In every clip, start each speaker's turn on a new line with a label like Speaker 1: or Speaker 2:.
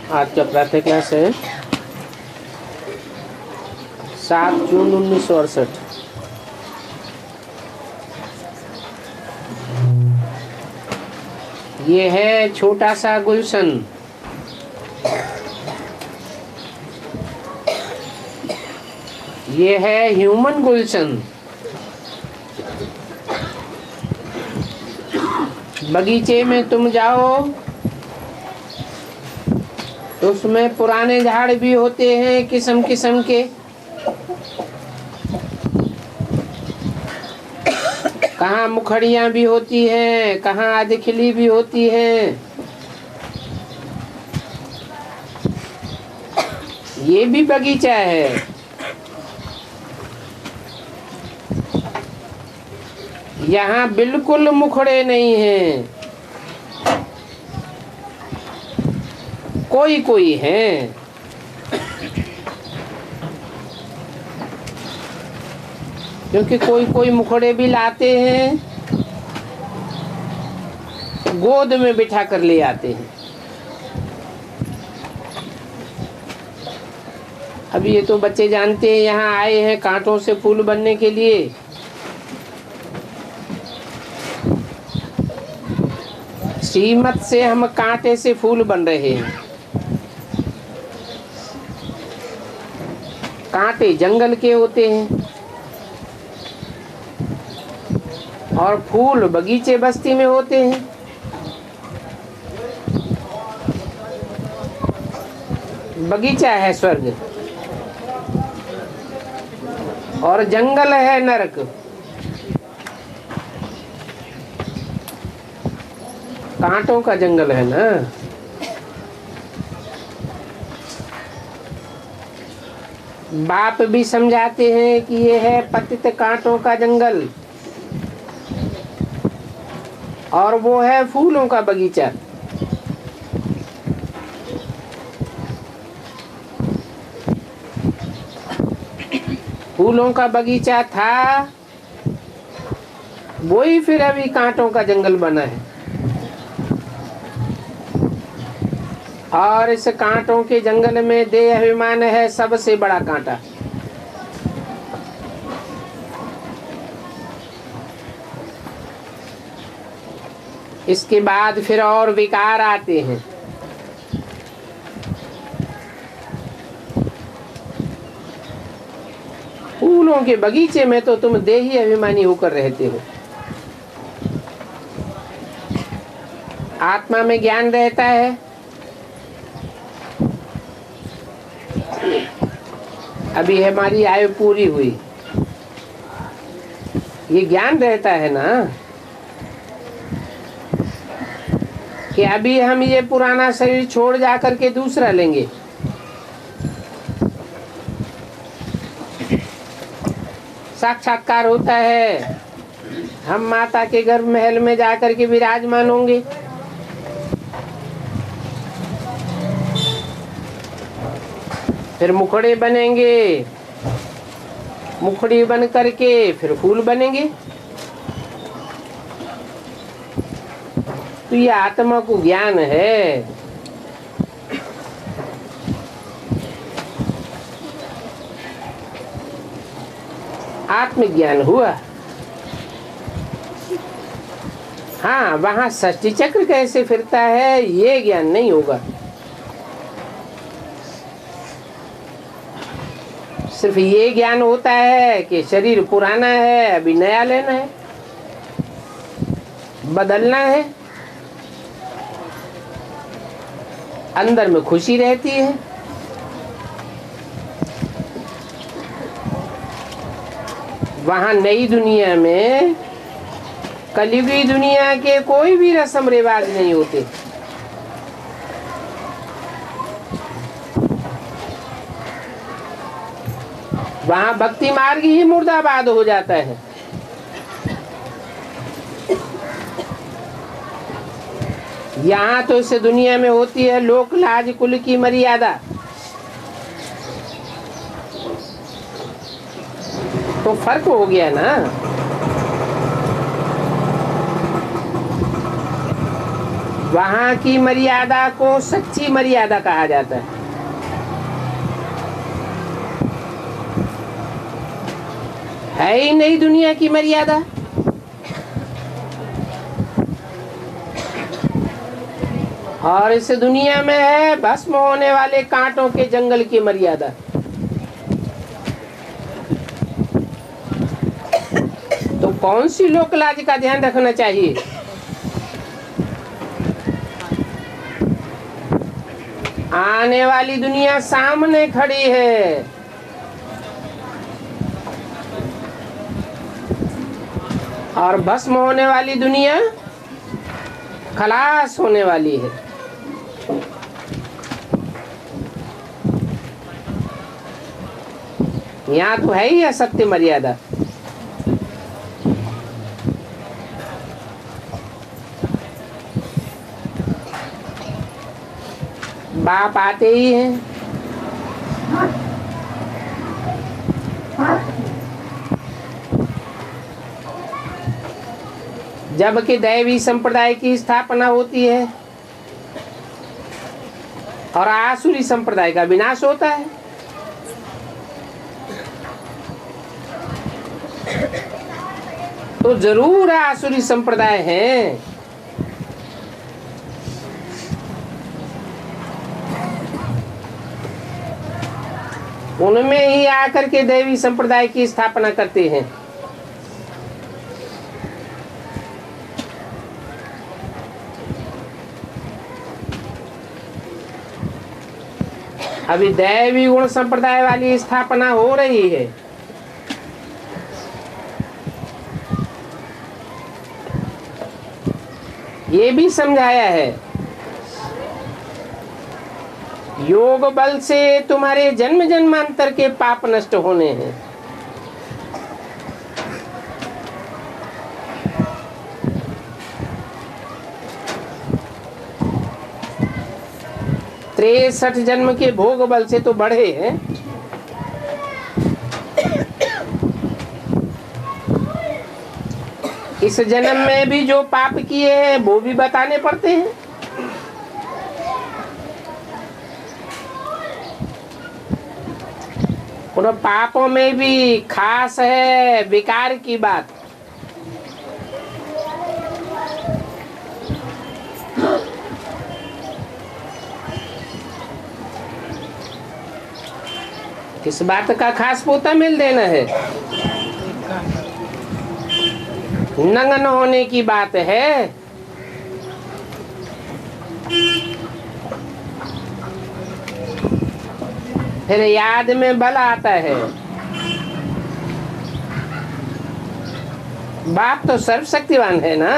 Speaker 1: आज का प्रातः क्लास है 7 जून 1968। ये है छोटा सा गुलशन। ये है ह्यूमन गुलशन। बगीचे में तुम जाओ तो उसमें पुराने झाड़ भी होते हैं किस्म किस्म के। कहाँ मुखड़ियाँ भी होती हैं, कहाँ आधी खिली भी होती हैं। ये भी बगीचा है। यहाँ बिल्कुल मुखड़े नहीं हैं, कोई कोई हैं। क्योंकि कोई कोई मुखड़े भी लाते हैं, गोद में बिठा कर ले आते हैं। अब ये तो बच्चे जानते हैं, यहाँ आए हैं कांटों से फूल बनने के लिए। श्रीमत से हम कांटे से फूल बन रहे हैं। कांटे जंगल के होते हैं और फूल बगीचे बस्ती में होते हैं। बगीचा है स्वर्ग और जंगल है नरक। कांटों का जंगल है ना। बाप भी समझाते हैं कि ये है पतित कांटों का जंगल और वो है फूलों का बगीचा। फूलों का बगीचा था, वही फिर अभी कांटों का जंगल बना है। और इस कांटों के जंगल में देह अभिमान है सबसे बड़ा कांटा। इसके बाद फिर और विकार आते हैं। फूलों के बगीचे में तो तुम देही अभिमानी होकर रहते हो। आत्मा में ज्ञान रहता है। अभी हमारी आयु पूरी हुई, ये ज्ञान रहता है ना कि अभी हम ये पुराना शरीर छोड़ जा करके दूसरा लेंगे। साक्षात्कार होता है, हम माता के गर्भ महल में जाकर के विराजमान होंगे। फिर मुखड़े बनेंगे, मुखड़ी बन करके फिर फूल बनेंगे। तो ये आत्मा को ज्ञान है। आत्मज्ञान हुआ। हाँ, वहां षष्ठी चक्र कैसे फिरता है ये ज्ञान नहीं होगा। सिर्फ ये ज्ञान होता है कि शरीर पुराना है, अभी नया लेना है, बदलना है। अंदर में खुशी रहती है। वहां नई दुनिया में, कलयुगी दुनिया के कोई भी रस्म रिवाज नहीं होते। वहां भक्ति मार्ग ही मुर्दाबाद हो जाता है। यहाँ तो इस दुनिया में होती है लोक लाज कुल की मर्यादा। तो फर्क हो गया ना। वहां की मर्यादा को सच्ची मर्यादा कहा जाता है ही नहीं दुनिया की मर्यादा। और इस दुनिया में है भस्म होने वाले कांटों के जंगल की मर्यादा। तो कौन सी लोक लाज का ध्यान रखना चाहिए? आने वाली दुनिया सामने खड़ी है, और भस्म होने वाली दुनिया खलास होने वाली है। यहाँ तो है ही असत्य मर्यादा। बाप आते ही हैं, जबकि दैवी संप्रदाय की स्थापना होती है और आसुरी संप्रदाय का विनाश होता है। तो जरूर आसुरी संप्रदाय हैं। उनमें ही आकर के दैवी संप्रदाय की स्थापना करते हैं। अभी दैवी गुण संप्रदाय वाली स्थापना हो रही है। ये भी समझाया है, योग बल से तुम्हारे जन्म जन्मांतर के पाप नष्ट होने हैं। तिरसठ जन्म के भोग बल से तो बढ़े हैं। इस जन्म में भी जो पाप किए हैं वो भी बताने पड़ते हैं। उन पापों में भी खास है विकार की बात। किस बात का खास पोता मिल देना है? नंगन होने की बात है। फिर याद में बल आता है। बाप तो सर्वशक्तिवान है ना।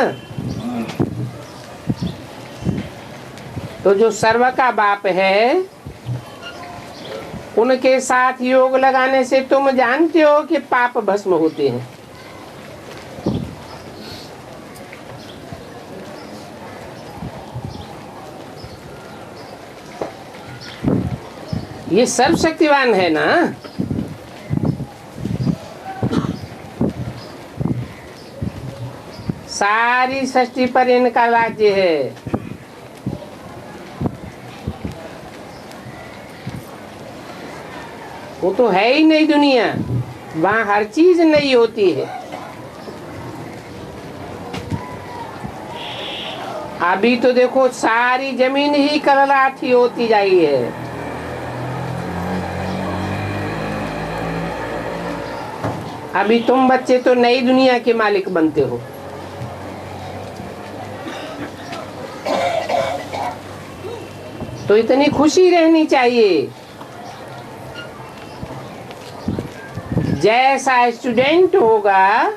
Speaker 1: तो जो सर्व का बाप है, उनके साथ योग लगाने से तुम जानते हो कि पाप भस्म होते हैं। ये सर्वशक्तिवान है ना। सारी सृष्टि पर इनका राज्य है। वो तो है ही नहीं दुनिया, वहां हर चीज नहीं होती है। अभी तो देखो सारी जमीन ही करलाठी होती जाई है। अभी तुम बच्चे तो नई दुनिया के मालिक बनते हो। तो इतनी खुशी रहनी चाहिए। जैसा स्टूडेंट होगा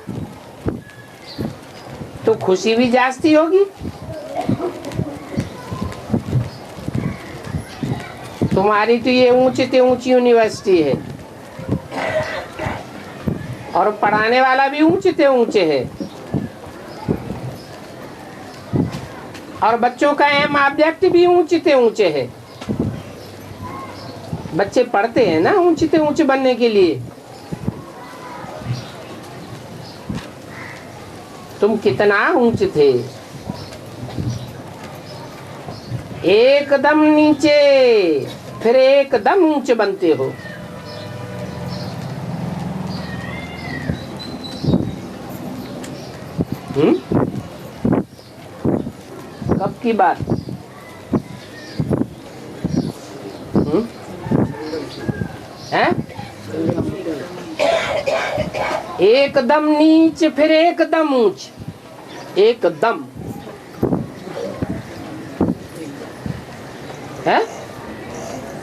Speaker 1: तो खुशी भी जास्ती होगी। तुम्हारी तो ये ऊंची से ऊंची यूनिवर्सिटी है और पढ़ाने वाला भी ऊंचे से ऊंचे है, और बच्चों का एम ऑब्जेक्ट भी ऊंचे से ऊंचे है। बच्चे पढ़ते हैं ना ऊंचे से ऊंचे बनने के लिए। तुम कितना ऊंचे थे, एकदम नीचे फिर एकदम ऊंचे बनते हो। कब की बात? है एकदम नीच फिर एकदम ऊंच, एकदम है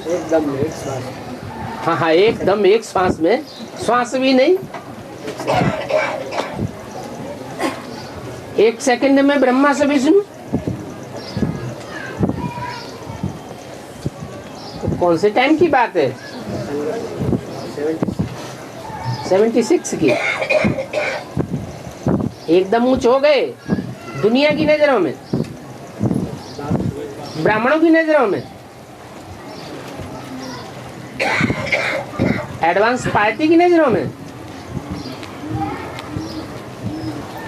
Speaker 2: एकदम एक श्वास।
Speaker 1: हाँ हाँ एकदम एक श्वास में, श्वास भी नहीं, एक सेकंड में ब्रह्मा से विष्णु। तो कौन से टाइम की बात है? 76 की। एकदम ऊंच हो गए दुनिया की नजरों में, ब्राह्मणों की नजरों में, एडवांस पार्टी की नजरों में।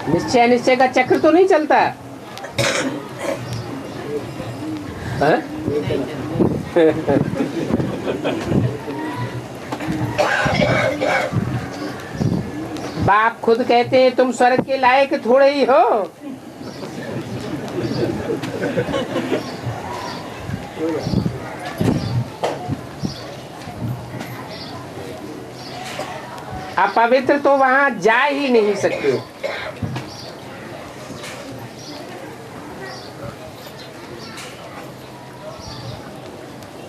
Speaker 1: निश्चय निश्चय का चक्र तो नहीं चलता है? बाप खुद कहते हैं तुम स्वर्ग के लायक थोड़े ही हो। अपवित्र तो वहां जा ही नहीं सकते।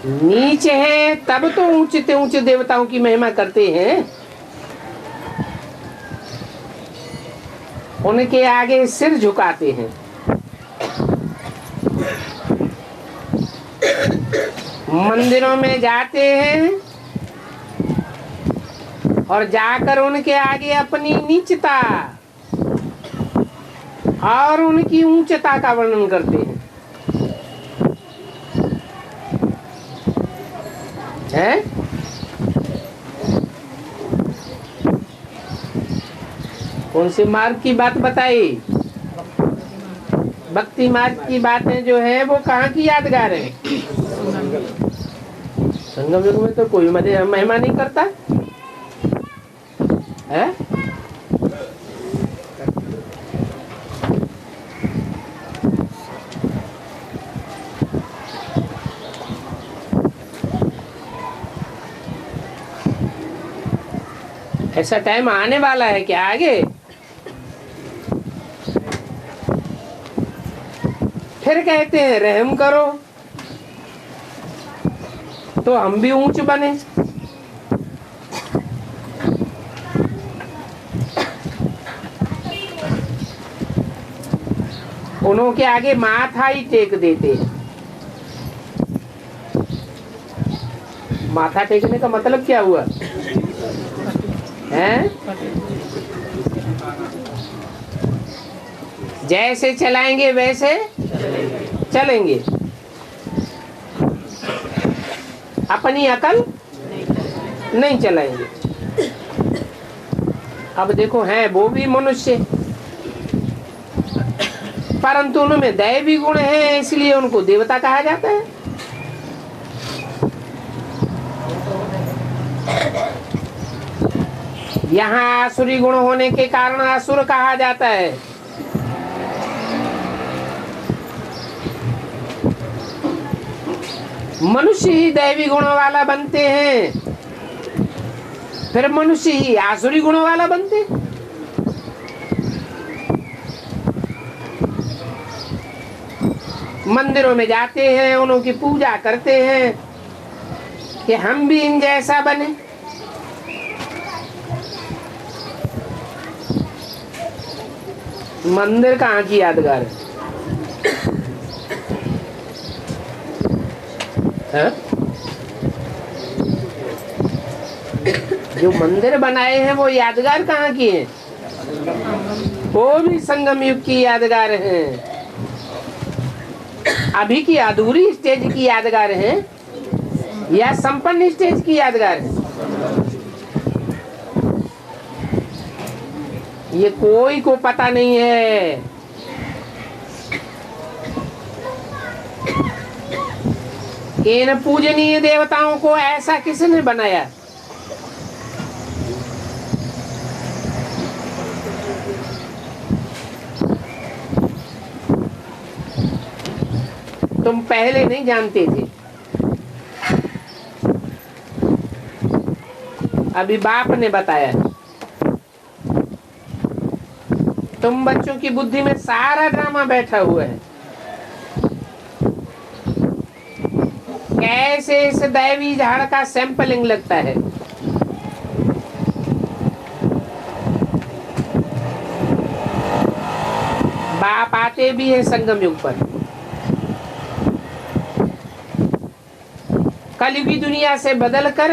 Speaker 1: नीचे हैं तब तो ऊंचे ऊंचे देवताओं की महिमा करते हैं, उनके आगे सिर झुकाते हैं। मंदिरों में जाते हैं और जाकर उनके आगे अपनी नीचता और उनकी ऊंचता का वर्णन करते हैं। है? कौन से मार्ग की बात बताई? भक्ति मार्ग की बातें जो है वो कहाँ की यादगार है? संगम युग में तो कोई महिमा नहीं करता है? ऐसा टाइम आने वाला है क्या आगे? फिर कहते हैं रहम करो तो हम भी ऊंच बने। उनके आगे माथा ही टेक देते हैं। माथा टेकने का मतलब क्या हुआ है? जैसे चलाएंगे वैसे चलेंगे, अपनी अकल नहीं चलाएंगे। अब देखो हैं वो भी मनुष्य, परंतु उनमें दैवी गुण है इसलिए उनको देवता कहा जाता है। यहाँ आसुरी गुण होने के कारण असुर कहा जाता है। मनुष्य ही दैवी गुणों वाला बनते हैं, फिर मनुष्य ही आसुरी गुणों वाला बनते। मंदिरों में जाते हैं, उनकी पूजा करते हैं कि हम भी इन जैसा बने। मंदिर कहाँ की यादगार है? जो मंदिर बनाए हैं वो यादगार कहाँ की हैं? वो भी संगम युग की यादगार हैं। अभी की अधूरी स्टेज की यादगार हैं या संपन्न स्टेज की यादगार है? ये कोई को पता नहीं है। इन पूजनीय देवताओं को ऐसा किसने बनाया? तुम पहले नहीं जानते थे, अभी बाप ने बताया। तुम बच्चों की बुद्धि में सारा ड्रामा बैठा हुआ है। कैसे इस दैवी झाड़ का सैंपलिंग लगता है। बाप आते भी है संगम युग पर, कलयुगी दुनिया से बदल कर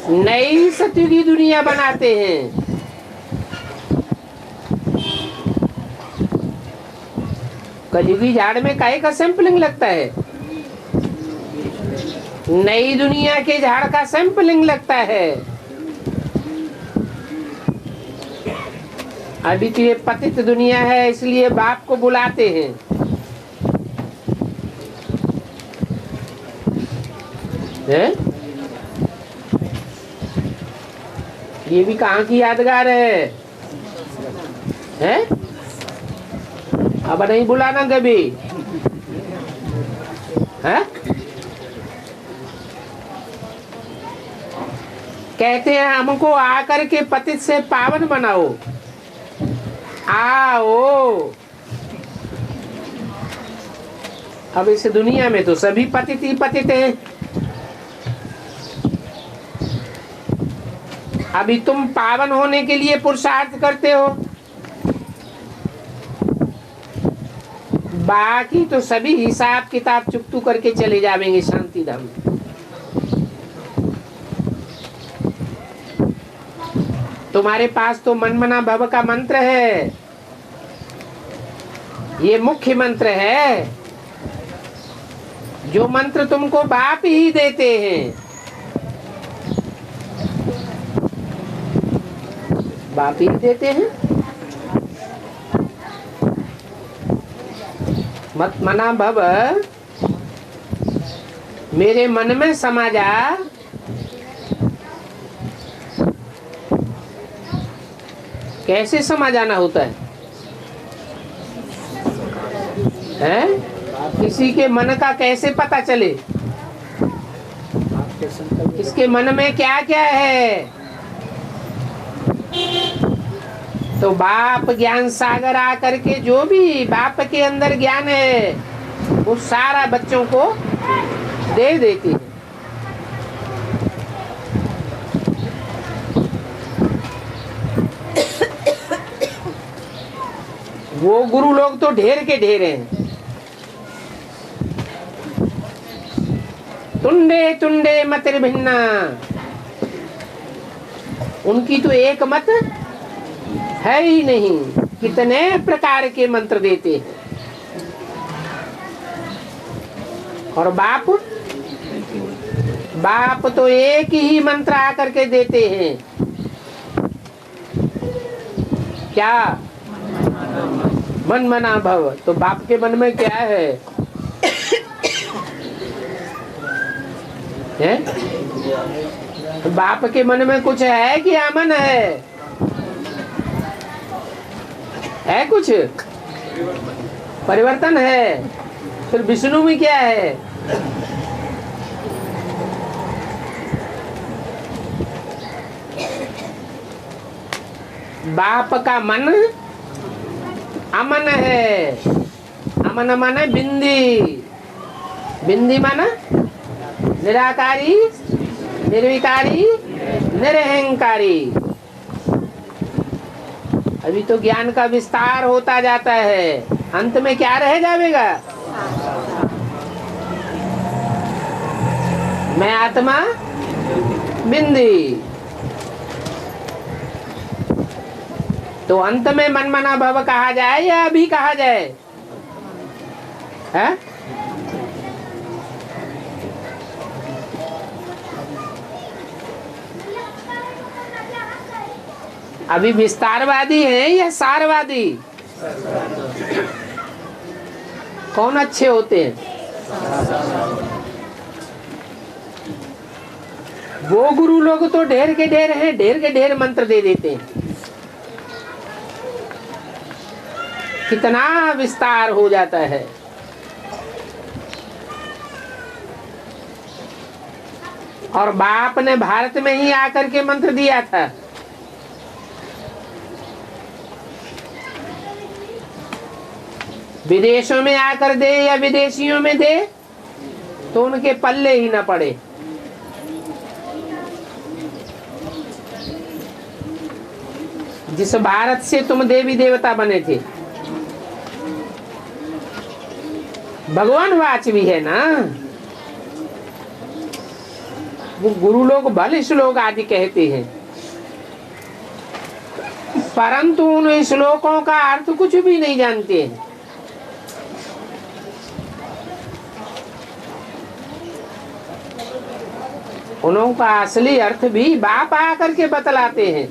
Speaker 1: नई सतयुगी दुनिया बनाते हैं। कलयुगी झाड़ में काहे का सैंपलिंग लगता है? नई दुनिया के झाड़ का सैंपलिंग लगता है। अभी तो ये पतित दुनिया है, इसलिए बाप को बुलाते हैं। ये भी कहाँ की यादगार है? अब नहीं बुलाना कभी है? कहते हैं हमको आकर के पतित से पावन बनाओ। आओ, अब इस दुनिया में तो सभी पतित ही पतित हैं। अभी तुम पावन होने के लिए पुरुषार्थ करते हो, बाकी तो सभी हिसाब किताब चुकतू करके चले जाएंगे शांति धाम। तुम्हारे पास तो मनमना भव का मंत्र है, ये मुख्य मंत्र है, जो मंत्र तुमको बाप ही देते हैं। बाप ही देते हैं। मत मना भव मेरे मन में समा जा। कैसे समा जाना होता है? किसी के मन का कैसे पता चले? इसके मन में क्या क्या है? तो बाप ज्ञान सागर आकर के जो भी बाप के अंदर ज्ञान है वो सारा बच्चों को दे देती है। वो गुरु लोग तो ढेर के ढेर हैं। तुंडे तुंडे मतिर भिन्ना, उनकी तो एक मत है ही नहीं, कितने प्रकार के मंत्र देते हैं। और बाप तो एक ही मंत्र आकर के देते हैं। क्या? मन मना भव। तो बाप के मन में क्या है? बाप के मन में कुछ है कि अमन है? है कुछ परिवर्तन है? फिर विष्णु में क्या है? बाप का मन अमन है। अमन माने बिंदी, बिंदी माना निराकारी, निर्विकारी, निरहंकारी। अभी तो ज्ञान का विस्तार होता जाता है, अंत में क्या रह जाएगा? मैं आत्मा बिंदी। तो अंत में मनमना भव कहा जाए या अभी कहा जाए? है? अभी विस्तारवादी है या सारवादी? कौन अच्छे होते हैं? वो गुरु लोग तो ढेर के ढेर हैं, ढेर के ढेर मंत्र दे देते हैं। कितना विस्तार हो जाता है। और बाप ने भारत में ही आकर के मंत्र दिया था। विदेशों में आकर दे या विदेशियों में दे तो उनके पल्ले ही ना पड़े। जिस भारत से तुम देवी देवता बने थे, भगवान वाच भी है ना। वो गुरु लोग भले श्लोक आदि कहते हैं, परंतु उन श्लोकों का अर्थ कुछ भी नहीं जानते हैं। उनका असली अर्थ भी बाप आकर के बतलाते हैं।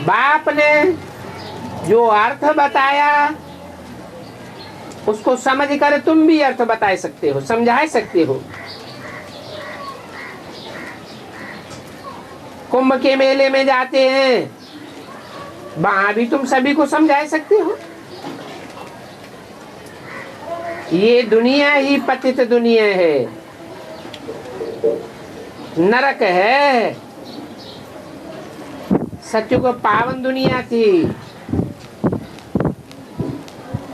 Speaker 1: बाप ने जो अर्थ बताया उसको समझ कर तुम भी अर्थ बता सकते हो, समझा सकते हो। कुंभ के मेले में जाते हैं, वहां भी तुम सभी को समझा सकते हो। ये दुनिया ही पतित दुनिया है, नरक है। सत्युग पावन दुनिया थी।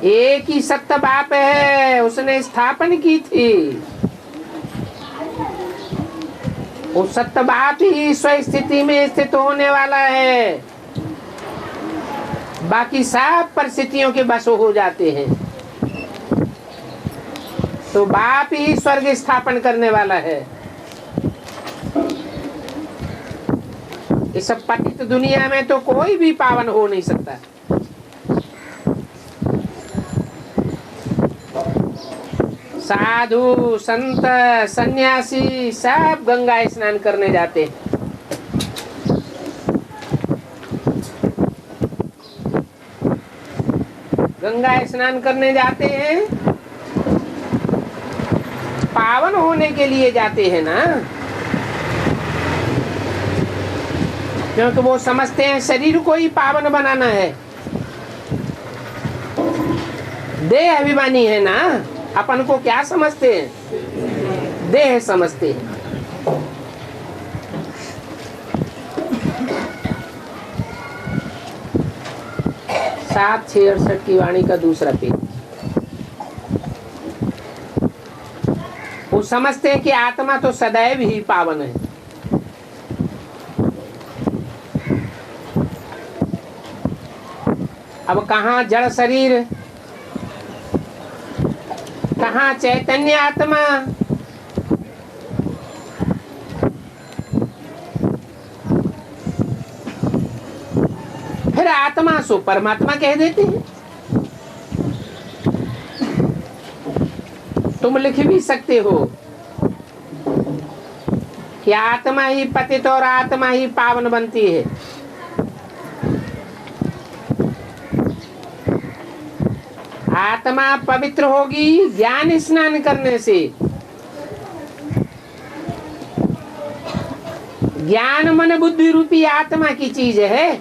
Speaker 1: एक ही सत्य बाप है, उसने स्थापन की थी। वो सत्य बाप ही स्वस्थिति में स्थित होने वाला है। बाकी सब परिस्थितियों के बस हो जाते हैं। तो बाप ही स्वर्ग स्थापन करने वाला है। इस पतित दुनिया में तो कोई भी पावन हो नहीं सकता। साधु संत सन्यासी सब गंगा स्नान करने जाते हैं। गंगा स्नान करने जाते हैं, पावन होने के लिए जाते हैं ना। क्योंकि वो समझते हैं शरीर को ही पावन बनाना है। देह अभिमानी है ना, अपन को क्या समझते हैं? देह समझते हैं। सात 668 की वाणी का दूसरा पेज। वो समझते हैं कि आत्मा तो सदैव ही पावन है। अब कहाँ जड़ शरीर, कहाँ चैतन्य आत्मा। फिर आत्मा सो परमात्मा कह देते हैं। तुम लिख भी सकते हो कि आत्मा ही पतित और आत्मा ही पावन बनती है। आत्मा पवित्र होगी ज्ञान स्नान करने से। ज्ञान मन बुद्धि रूपी आत्मा की चीज है,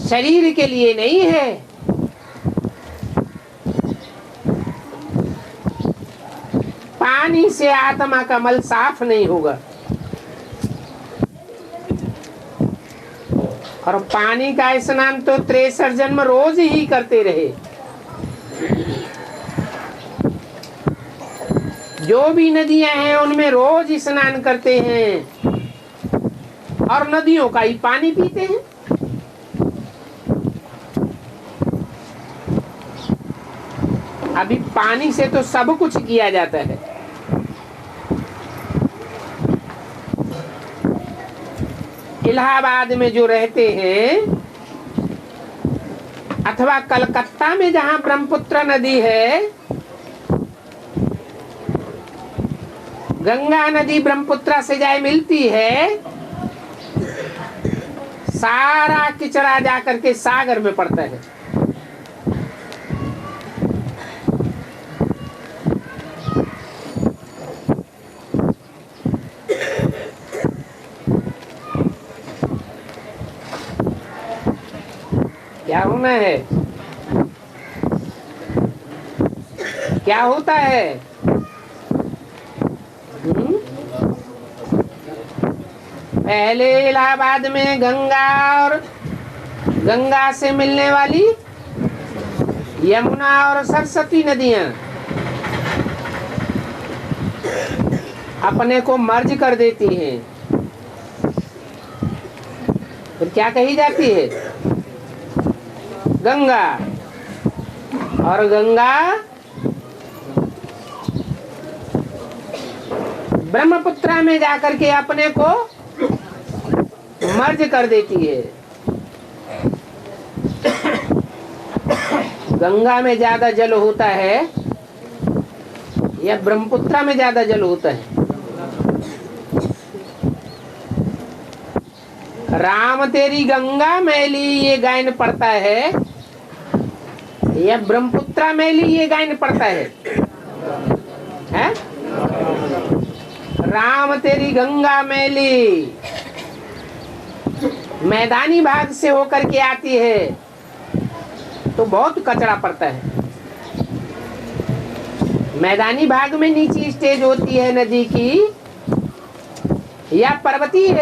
Speaker 1: शरीर के लिए नहीं है। पानी से आत्मा का मल साफ नहीं होगा। और पानी का स्नान तो 63 जन्म रोज ही करते रहे। जो भी नदियां हैं उनमें रोज स्नान करते हैं और नदियों का ही पानी पीते हैं। अभी पानी से तो सब कुछ किया जाता है। इलाहाबाद में जो रहते हैं अथवा कलकत्ता में जहां ब्रह्मपुत्र नदी है, गंगा नदी ब्रह्मपुत्र से जाए मिलती है, सारा किचड़ा जाकर के सागर में पड़ता है। करना है। क्या होता है? पहले इलाहाबाद में गंगा और गंगा से मिलने वाली यमुना और सरस्वती नदियां अपने को मर्ज कर देती हैं। फिर क्या कही जाती है? गंगा। और गंगा ब्रह्मपुत्रा में जाकर के अपने को मर्ज कर देती है। गंगा में ज्यादा जल होता है या ब्रह्मपुत्रा में ज्यादा जल होता है? राम तेरी गंगा मैली ये गायन पड़ता है या ब्रह्मपुत्रा मैली ये गायन पड़ता है? राम तेरी गंगा मैली मैदानी भाग से होकर के आती है तो बहुत कचरा पड़ता है। मैदानी भाग में नीची स्टेज होती है नदी की या पर्वतीय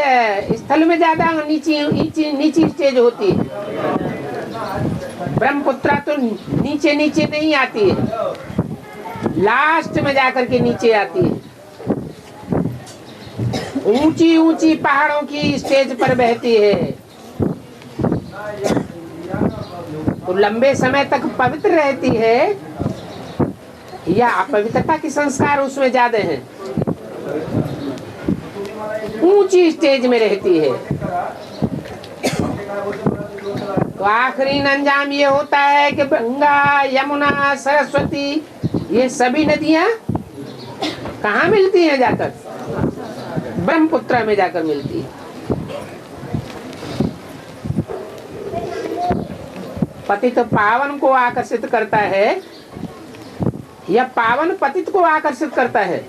Speaker 1: स्थल में ज्यादा नीची स्टेज होती है। ब्रह्मपुत्रा तो नीचे नीचे नहीं आती है, लास्ट में जाकर के नीचे आती है। ऊंची ऊंची पहाड़ों की स्टेज पर बहती है तो लंबे समय तक पवित्र रहती है या अपवित्रता के संस्कार उसमें ज्यादा हैं? ऊंची स्टेज में रहती है। तो आखिरी अंजाम ये होता है कि गंगा यमुना सरस्वती ये सभी नदियां कहाँ मिलती हैं? जाकर ब्रह्मपुत्रा में जाकर मिलती है। पतित पावन को आकर्षित करता है या पावन पतित को आकर्षित करता है?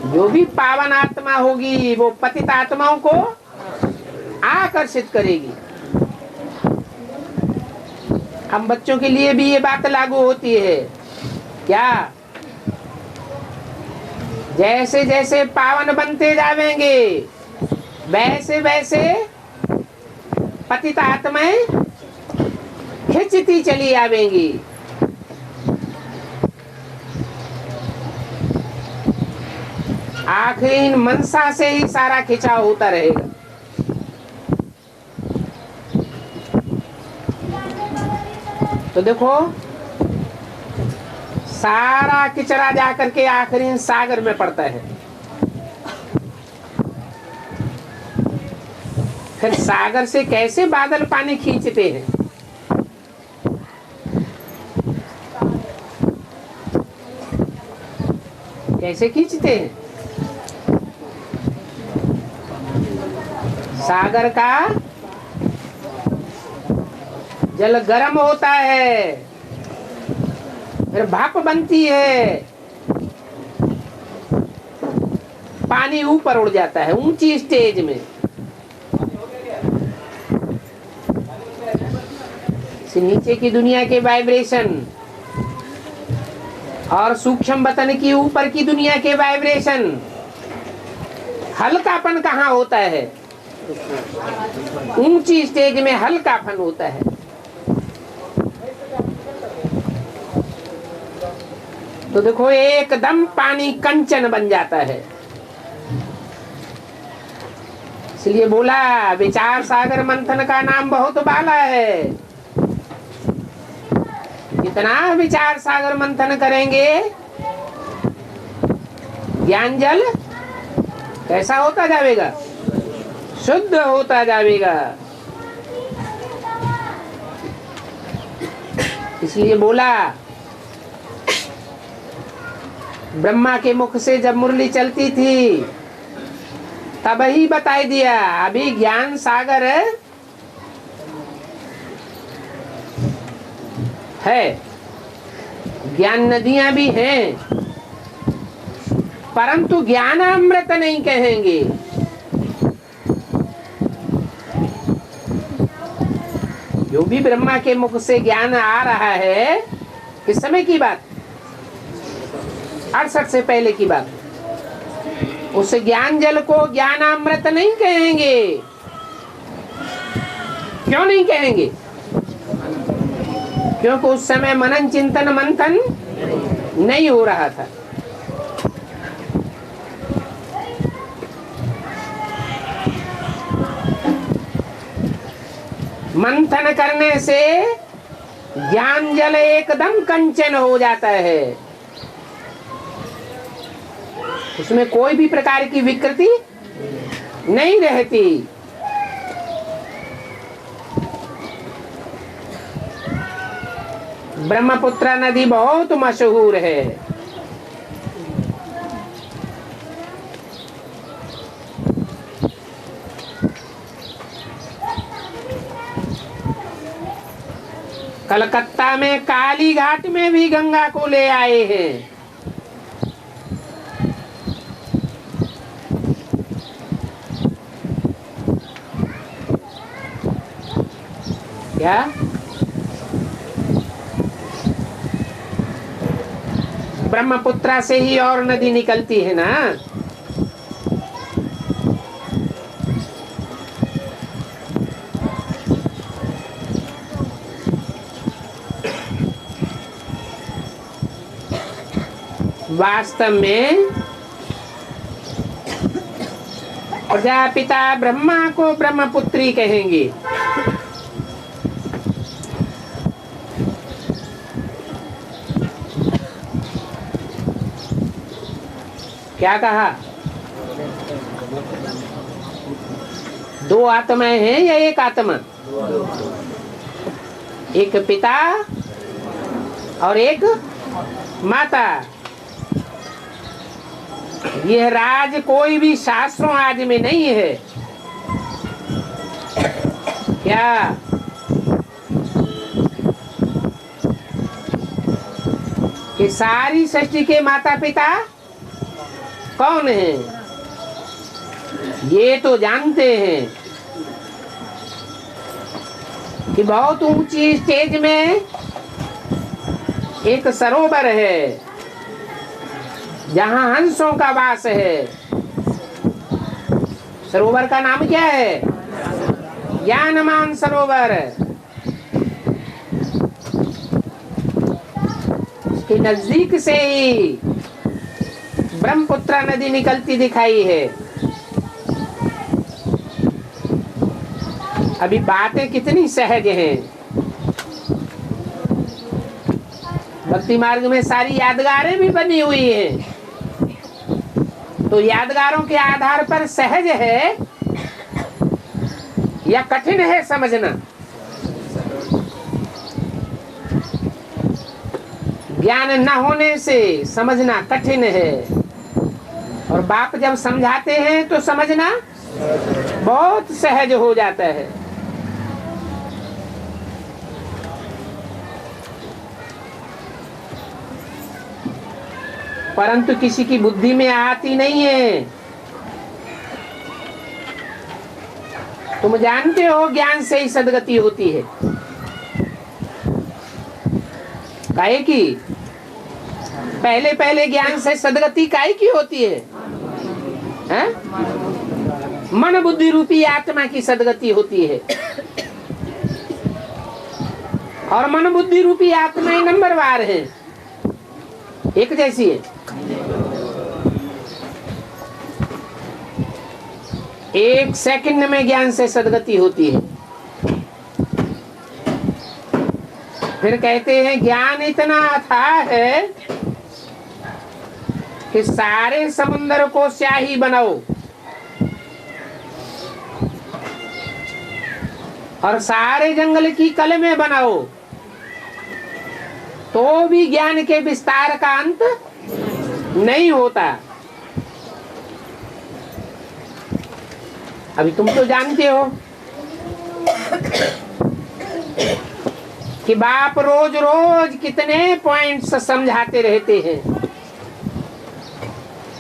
Speaker 1: जो भी पावन आत्मा होगी वो पतित आत्माओं को आकर्षित करेगी। हम बच्चों के लिए भी ये बात लागू होती है क्या? जैसे जैसे पावन बनते जावेंगे वैसे वैसे पतित आत्माएं खिंचती चली आवेंगी। आखिर मनसा से ही सारा खिंचाव होता रहेगा। तो देखो सारा किचरा जाकर के आखिरी सागर में पड़ता है। फिर सागर से कैसे बादल पानी खींचते हैं? कैसे खींचते हैं? सागर का जल गर्म होता है, फिर भाप बनती है, पानी ऊपर उड़ जाता है ऊंची स्टेज में। नीचे की दुनिया के वाइब्रेशन और सूक्ष्म वतन की ऊपर की दुनिया के वाइब्रेशन, हल्कापन कहाँ होता है? ऊंची स्टेज में हल्कापन होता है। तो देखो एकदम पानी कंचन बन जाता है। इसलिए बोला विचार सागर मंथन का नाम बहुत बाला है। जितना विचार सागर मंथन करेंगे ज्ञान जल कैसा होता जाएगा? शुद्ध होता जाएगा। इसलिए बोला ब्रह्मा के मुख से जब मुरली चलती थी तब ही बताई दिया। अभी ज्ञान सागर है, ज्ञान नदियां भी हैं, परंतु ज्ञान अमृत नहीं कहेंगे। जो भी ब्रह्मा के मुख से ज्ञान आ रहा है, किस समय की बात? 68 से पहले की बात। उस ज्ञान जल को ज्ञानामृत नहीं कहेंगे। क्यों नहीं कहेंगे? क्योंकि उस समय मनन चिंतन मंथन नहीं हो रहा था। मंथन करने से ज्ञान जल एकदम कंचन हो जाता है, उसमें कोई भी प्रकार की विकृति नहीं रहती। ब्रह्मपुत्र नदी बहुत मशहूर है। कलकत्ता में काली घाट में भी गंगा को ले आए हैं। क्या? ब्रह्मपुत्र से ही और नदी निकलती है ना। वास्तव में प्रजापिता ब्रह्मा को ब्रह्मपुत्री कहेंगे। क्या कहा? दो आत्माएं हैं या एक आत्मा? एक पिता और एक माता। यह राज कोई भी शास्त्रों आदि में नहीं है। क्या? कि सारी सृष्टि के माता पिता कौन है? ये तो जानते हैं कि बहुत ऊंची स्टेज में एक सरोवर है जहां हंसों का वास है। सरोवर का नाम क्या है? ज्ञानमान सरोवर। उसके नजदीक से ही ब्रह्मपुत्र नदी निकलती दिखाई है। अभी बातें कितनी सहज हैं। भक्ति मार्ग में सारी यादगारें भी बनी हुई हैं। तो यादगारों के आधार पर सहज है या कठिन है समझना? ज्ञान न होने से समझना कठिन है, और बाप जब समझाते हैं तो समझना बहुत सहज हो जाता है। परंतु किसी की बुद्धि में आती नहीं है। तुम जानते हो ज्ञान से ही सदगति होती है। काहे की? पहले पहले ज्ञान से सदगति काहे की होती है? हैं? मन बुद्धि रूपी आत्मा की सदगति होती है। और मन बुद्धि रूपी आत्माएं नंबरवार हैं, एक जैसी है। एक सेकंड में ज्ञान से सदगति होती है। फिर कहते हैं ज्ञान इतना अथाह है कि सारे समुद्र को स्याही बनाओ और सारे जंगल की कलमें बनाओ, तो भी ज्ञान के विस्तार का अंत नहीं होता। अभी तुम तो जानते हो कि बाप रोज रोज कितने पॉइंट्स समझाते रहते हैं,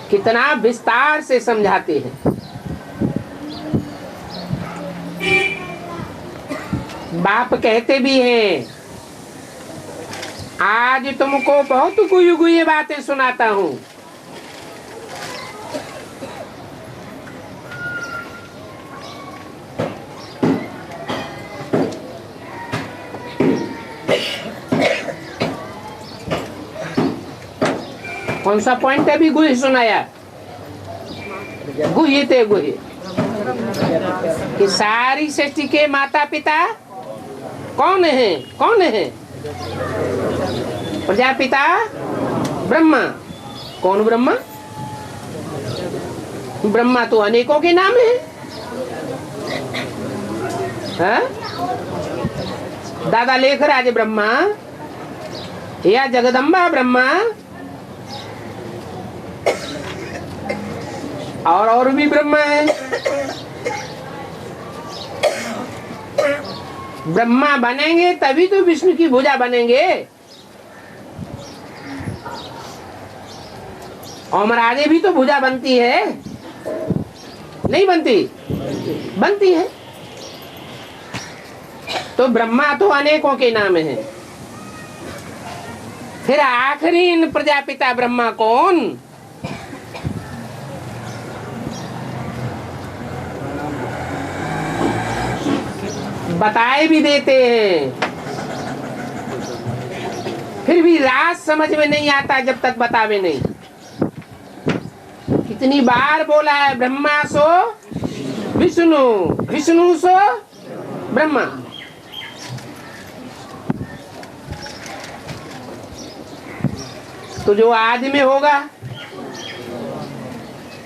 Speaker 1: कितना विस्तार से समझाते हैं। बाप कहते भी हैं, आज तुमको बहुत गुई गुई बातें सुनाता हूं। कौन सा पॉइंट है? भी गुही सुनाया, गुही थे गुही कि सारी सृष्टि के माता पिता कौन है? कौन है? प्रजापिता ब्रह्मा। कौन ब्रह्मा? ब्रह्मा तो अनेकों के नाम है, हा? दादा लेखराज ब्रह्मा या जगदम्बा ब्रह्मा और भी ब्रह्मा है। ब्रह्मा बनेंगे तभी तो विष्णु की भुजा बनेंगे। और महाराजे भी तो भुजा बनती है, नहीं बनती? बनती है। तो ब्रह्मा तो अनेकों के नाम है। फिर आखिरी इन प्रजापिता ब्रह्मा कौन? बताए भी देते हैं, फिर भी राज समझ में नहीं आता जब तक बतावे नहीं। कितनी बार बोला है, ब्रह्मा सो विष्णु, विष्णु सो ब्रह्मा। तो जो आदि में होगा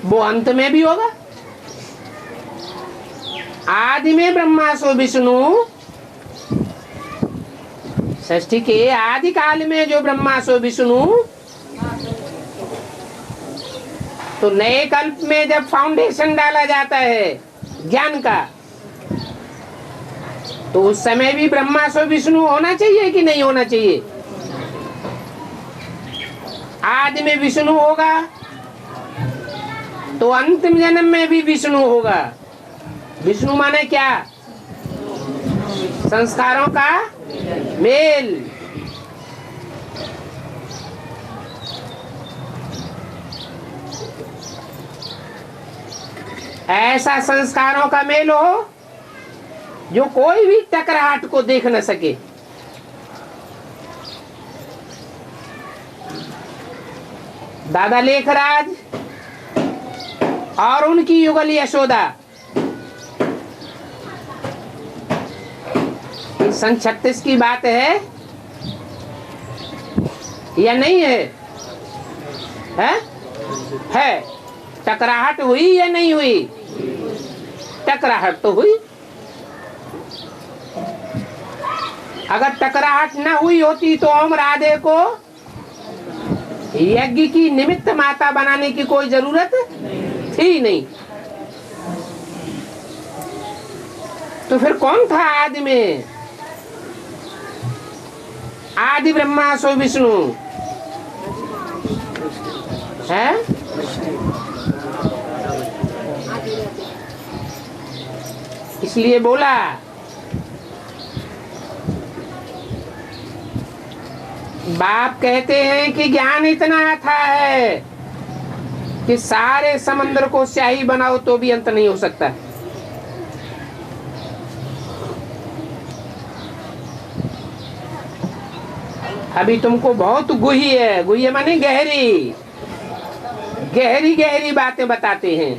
Speaker 1: वो अंत में भी होगा। आदि में ब्रह्मा सो विष्णु, षष्ठी के आदि काल में जो ब्रह्मा सो विष्णु, तो नए कल्प में जब फाउंडेशन डाला जाता है ज्ञान का, तो उस समय भी ब्रह्मा सो विष्णु होना चाहिए कि नहीं होना चाहिए? आदि में विष्णु होगा तो अंतिम जन्म में भी विष्णु होगा। विष्णु माने क्या? संस्कारों का मेल। ऐसा संस्कारों का मेल हो जो कोई भी टकराहट को देख न सके। दादा लेखराज और उनकी युगल यशोदा, सन 36 की बात है या नहीं है? है। टकराहट हुई या नहीं हुई? टकराहट तो हुई। अगर टकराहट न हुई होती तो हम राधे को यज्ञ की निमित्त माता बनाने की कोई जरूरत थी नहीं। तो फिर कौन था आदि में? आदि ब्रह्मा सो विष्णु है। इसलिए बोला बाप कहते हैं कि ज्ञान इतना अथाह है कि सारे समंदर को स्याही बनाओ तो भी अंत नहीं हो सकता। अभी तुमको बहुत गुही है, गुही माने गहरी गहरी गहरी बातें बताते हैं।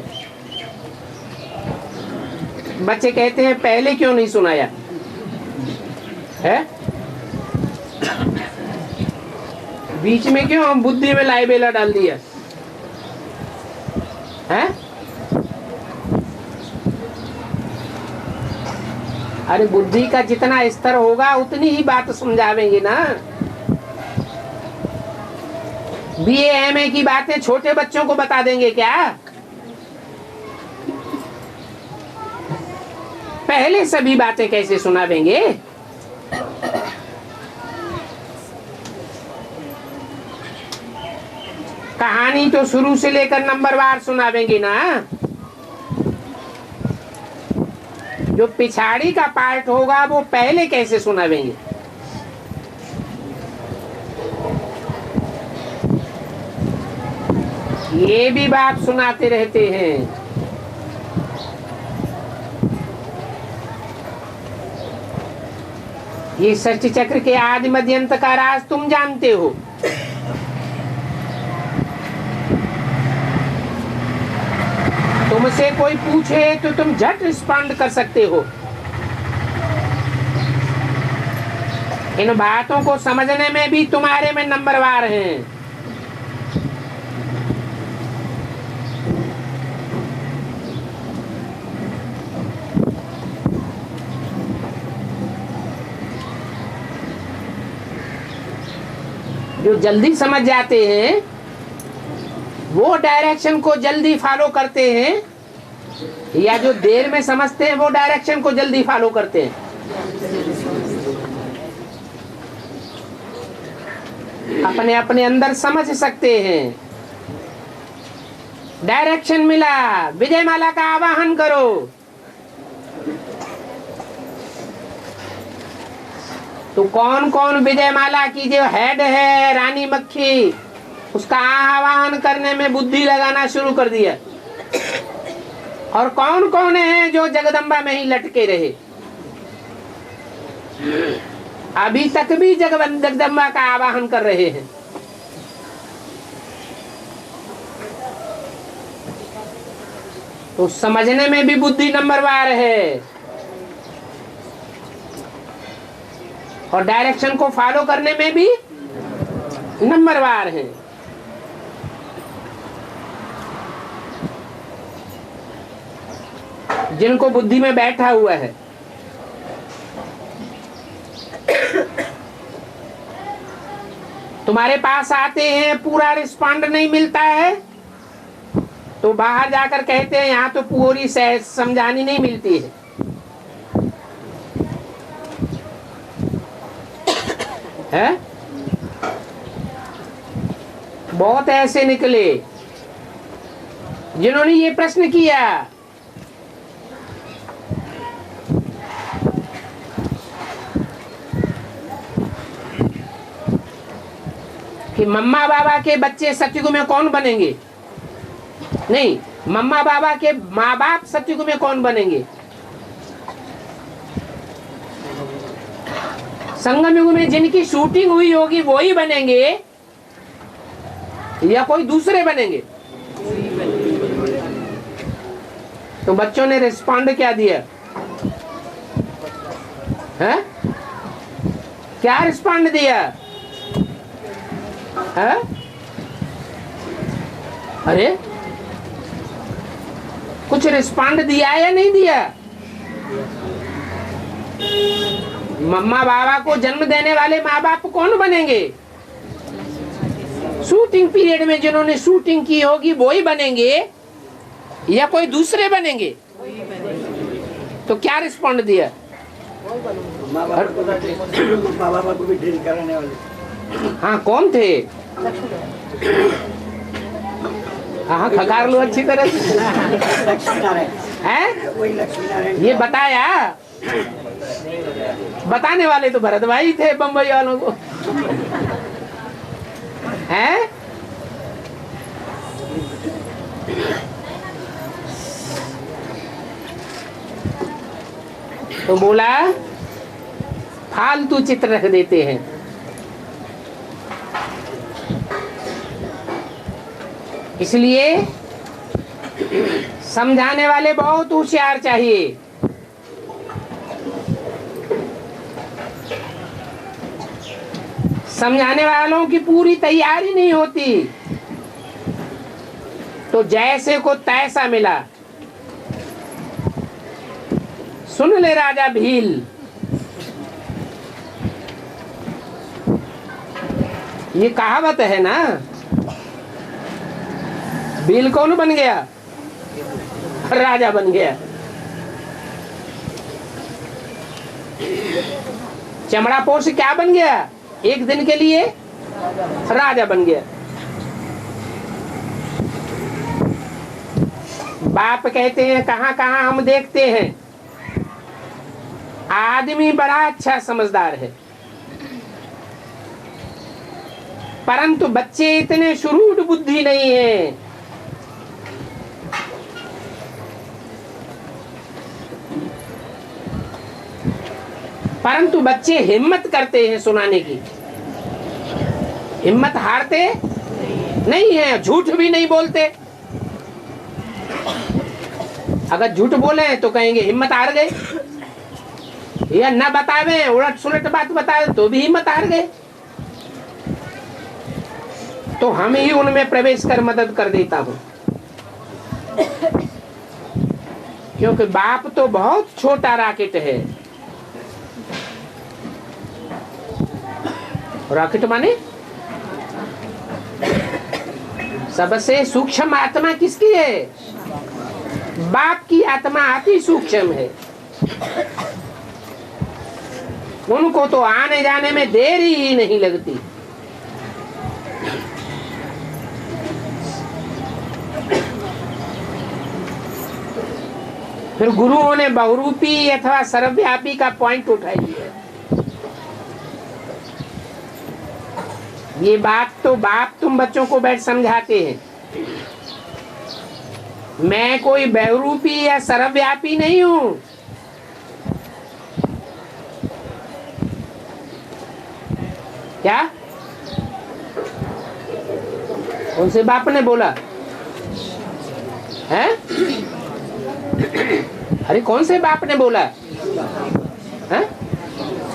Speaker 1: बच्चे कहते हैं पहले क्यों नहीं सुनाया है? बीच में क्यों हम बुद्धि में लाइबेला डाल दिया है? अरे बुद्धि का जितना स्तर होगा उतनी ही बात समझावेंगे ना। बीए एमए की बातें छोटे बच्चों को बता देंगे क्या? पहले सभी बातें कैसे सुनावेंगे? कहानी तो शुरू से लेकर नंबरवार सुनावेंगे ना। जो पिछाड़ी का पार्ट होगा वो पहले कैसे सुनावेंगे? ये भी बात सुनाते रहते हैं। ये सृष्टि चक्र के आदि मध्य अंत का राज तुम जानते हो। तुमसे कोई पूछे तो तुम झट रिस्पॉन्ड कर सकते हो। इन बातों को समझने में भी तुम्हारे में नंबरवार हैं। जो जल्दी समझ जाते हैं वो डायरेक्शन को जल्दी फॉलो करते हैं, या जो देर में समझते हैं वो डायरेक्शन को जल्दी फॉलो करते हैं? अपने अपने अंदर समझ सकते हैं। डायरेक्शन मिला, विजय माला का आवाहन करो। तो कौन कौन विजय माला की जो हेड है रानी मक्खी, उसका आह्वान करने में बुद्धि लगाना शुरू कर दिया? और कौन कौन है जो जगदम्बा में ही लटके रहे? अभी तक भी जगदम्बा का आवाहन कर रहे हैं। तो समझने में भी बुद्धि नंबरवार है और डायरेक्शन को फॉलो करने में भी नंबरवार है। जिनको बुद्धि में बैठा हुआ है, तुम्हारे पास आते हैं, पूरा रिस्पॉन्ड नहीं मिलता है तो बाहर जाकर कहते हैं यहाँ तो पूरी समझानी नहीं मिलती है? बहुत ऐसे निकले जिन्होंने ये प्रश्न किया कि मम्मा बाबा के बच्चे सतयुग में कौन बनेंगे? नहीं, मम्मा बाबा के माँ बाप सतयुग में कौन बनेंगे? संगम युग में जिनकी शूटिंग हुई होगी वो ही बनेंगे या कोई दूसरे बनेंगे? तो बच्चों ने रिस्पॉन्ड क्या दिया है? क्या रिस्पॉन्ड दिया है? अरे कुछ रिस्पॉन्ड दिया या नहीं दिया? मम्मा बाबा को जन्म देने वाले माँ बाप कौन बनेंगे? शूटिंग पीरियड में जिन्होंने शूटिंग की होगी वो ही बनेंगे या कोई दूसरे बनेंगे? तो क्या रिस्पॉन्ड दिया?
Speaker 2: माँ बाबा को भी ड्रिल कराने वाले।
Speaker 1: हाँ, कौन थे? हाँ, खकार लो अच्छी तरह से। हैं?
Speaker 2: वही लक्ष्मी नारायण।
Speaker 1: ये बताया? बताने वाले तो भरत भाई थे बम्बई वालों को। हैं? तो बोला फालतू चित्र रख देते हैं। इसलिए समझाने वाले बहुत होशियार चाहिए। समझाने वालों की पूरी तैयारी नहीं होती तो जैसे को तैसा मिला। सुन ले राजा भील, ये कहावत है ना। भील कौन बन गया? राजा बन गया। चमड़ा पोष क्या बन गया? एक दिन के लिए राजा बन गया। बाप कहते हैं कहां कहां हम देखते हैं आदमी बड़ा अच्छा समझदार है, परंतु बच्चे इतने शुरूढ़ बुद्धि नहीं है। परंतु बच्चे हिम्मत करते हैं सुनाने की, हिम्मत हारते नहीं है, झूठ भी नहीं बोलते। अगर झूठ बोले तो कहेंगे हिम्मत हार गए, या न बतावे उलट सुलट बात बता तो भी हिम्मत हार गए। तो हम ही उनमें प्रवेश कर मदद कर देता हूं, क्योंकि बाप तो बहुत छोटा रॉकेट है। रॉकेट माने सबसे सूक्ष्म आत्मा किसकी है? बाप की आत्मा अति सूक्ष्म है। उनको तो आने जाने में देर ही नहीं लगती। फिर गुरुओं ने बहुरूपी अथवा सर्वव्यापी का पॉइंट उठाई है। ये बात तो बाप तुम बच्चों को बैठ समझाते हैं। मैं कोई बहुरूपी या सर्वव्यापी नहीं हूं। क्या? कौन से बाप ने बोला है? अरे कौन से बाप ने बोला है?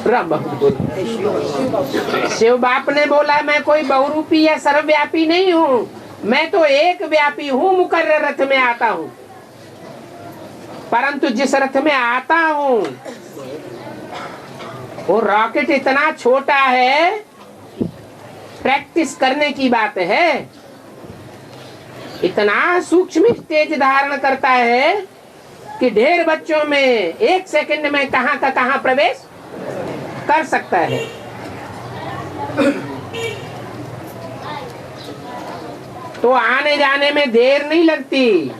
Speaker 1: राम बाबू बोला, शिव बाप ने बोला मैं कोई बहुरूपी या सर्वव्यापी नहीं हूँ, मैं तो एक व्यापी हूँ, मुकर्रर रथ में आता हूँ। परंतु जिस रथ में आता हूँ वो रॉकेट इतना छोटा है, प्रैक्टिस करने की बात है। इतना सूक्ष्म स्टेज धारण करता है कि ढेर बच्चों में एक सेकंड में कहां का कहां प्रवेश कर सकता है। तो आने जाने में देर नहीं लगती।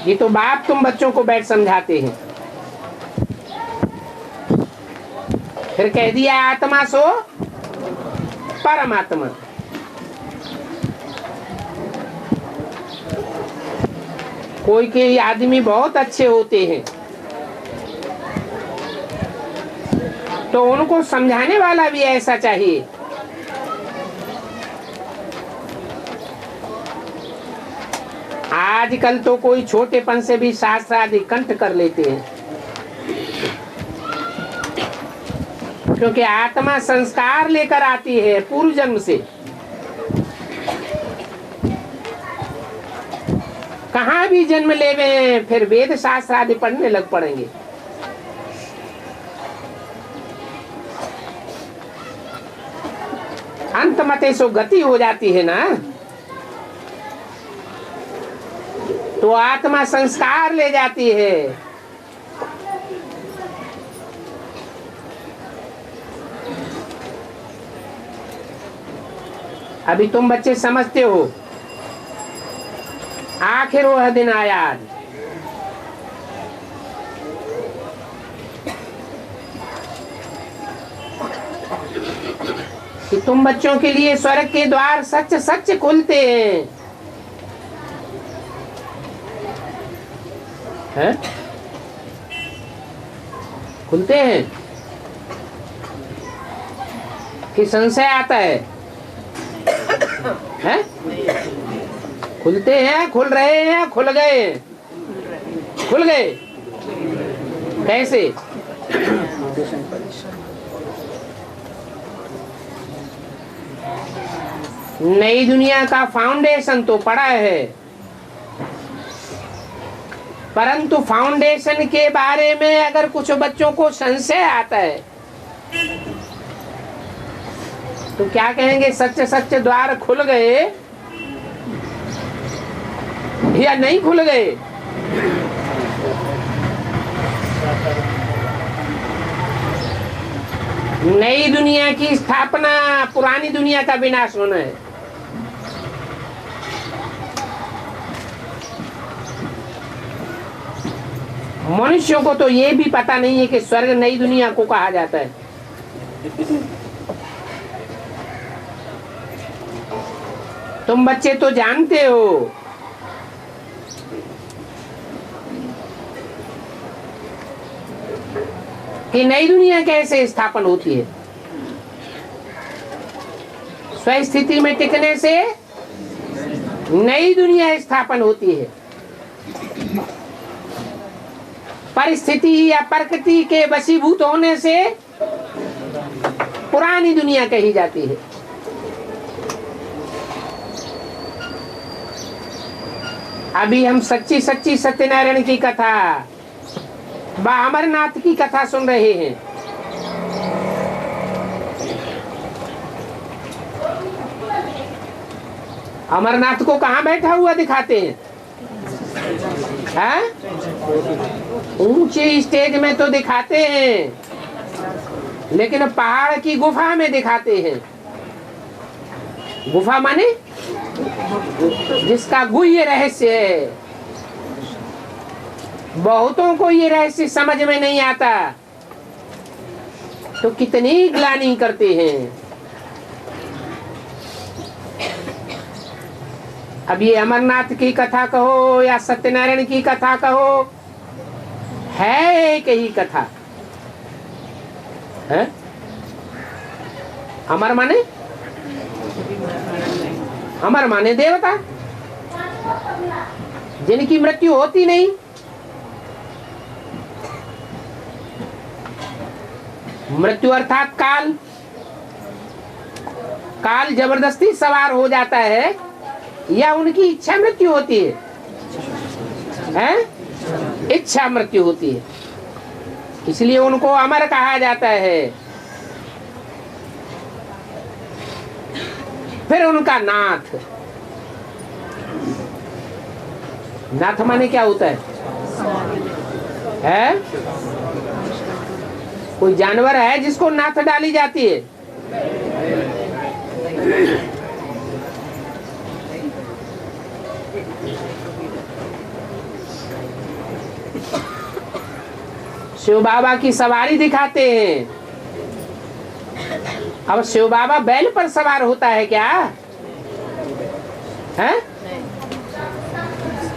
Speaker 1: ये तो बाप तुम बच्चों को बैठ समझाते हैं। फिर कह दिया आत्मा सो परमात्मा। कोई के आदमी बहुत अच्छे होते हैं तो उनको समझाने वाला भी ऐसा चाहिए। आजकल तो कोई छोटेपन से भी शास्त्र आदि कंठ कर लेते हैं, क्योंकि आत्मा संस्कार लेकर आती है पूर्व जन्म से। कहाँ भी जन्म लेवे फिर वेद शास्त्र आदि पढ़ने लग पड़ेंगे। अंत मते सो गति हो जाती है ना, तो आत्मा संस्कार ले जाती है। अभी तुम बच्चे समझते हो, आखिर वह दिन आया कि तुम बच्चों के लिए स्वर्ग के द्वार सच सच खुलते हैं? खुलते हैं कि संशय आता है? हैं? खुलते हैं, खुल रहे हैं, खुल गए? खुल गए कैसे? नई दुनिया का फाउंडेशन तो पड़ा है, परंतु फाउंडेशन के बारे में अगर कुछ बच्चों को संशय आता है तो क्या कहेंगे? सच्चे सच्चे द्वार खुल गए या नहीं खुल गए? नई दुनिया की स्थापना, पुरानी दुनिया का विनाश होना है। मनुष्यों को तो ये भी पता नहीं है कि स्वर्ग नई दुनिया को कहा जाता है। तुम बच्चे तो जानते हो कि नई दुनिया कैसे स्थापन होती है। स्वस्थिति में टिकने से नई दुनिया स्थापन होती है। परिस्थिति या प्रकृति के वशीभूत होने से पुरानी दुनिया कही जाती है। अभी हम सच्ची सच्ची सत्यनारायण की कथा व अमरनाथ की कथा सुन रहे हैं। अमरनाथ को कहाँ बैठा हुआ दिखाते हैं? ऊंचे स्टेज में तो दिखाते हैं, लेकिन पहाड़ की गुफा में दिखाते हैं। गुफा माने जिसका गुह्य रहस्य है। बहुतों को ये रहस्य समझ में नहीं आता, तो कितनी ग्लानि करते हैं। अब ये अमरनाथ की कथा कहो या सत्यनारायण की कथा कहो, है एक ही कथा है। अमर माने देवता, जिनकी मृत्यु होती नहीं। मृत्यु अर्थात काल। काल जबरदस्ती सवार हो जाता है या उनकी इच्छा मृत्यु होती है? इच्छा मृत्यु होती है, इसलिए उनको अमर कहा जाता है। फिर उनका नाथ। नाथ माने क्या होता है? कोई जानवर है जिसको नाथ डाली जाती है? शिव बाबा की सवारी दिखाते हैं। अब शिव बाबा बैल पर सवार होता है क्या? है?